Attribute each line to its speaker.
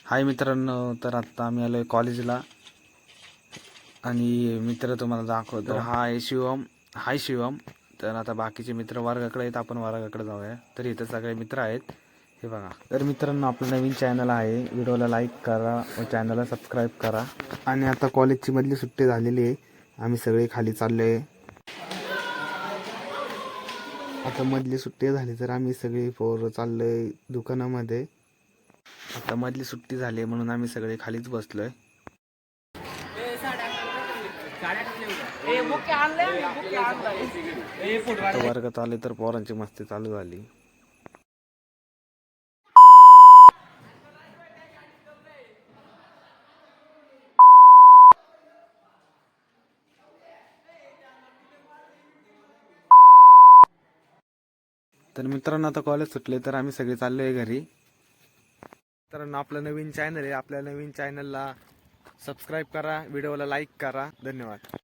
Speaker 1: हाय मित्रांनो, तर आता आम्ही आलोय कॉलेजला आणि मित्र तुम्हाला दाखवतो. तर हा आहे शिवम. हाय शिवम. तर आता बाकीचे मित्र वर्गाकडे आहेत, आपण वर्गाकडे जाऊया. तर इथं सगळे मित्र आहेत, हे बघा. तर मित्रांनो, आपलं नवीन चॅनल आहे, व्हिडिओला लाईक करा व चॅनलला सबस्क्राईब करा. आणि आता कॉलेजची मधली सुट्टी झालेली आहे, आम्ही सगळे खाली चाललोय. आता मधली सुट्टी झाली तर आम्ही सगळी पोरं चाललोय दुकानामध्ये. आता मधली सुट्टी झाली म्हणून आम्ही सगळे खालीच बसलोय. आता वर्गात आले तर पोरांची मस्ती चालू झाली. तर मित्रांनो, आता कॉलेज सुटले तर आम्ही सगळे चाललोय घरी. मित्रांनो, आपलं नवीन चॅनल आहे, आपल्या नवीन चॅनलला सबस्क्राईब करा, व्हिडिओला लाईक करा. धन्यवाद.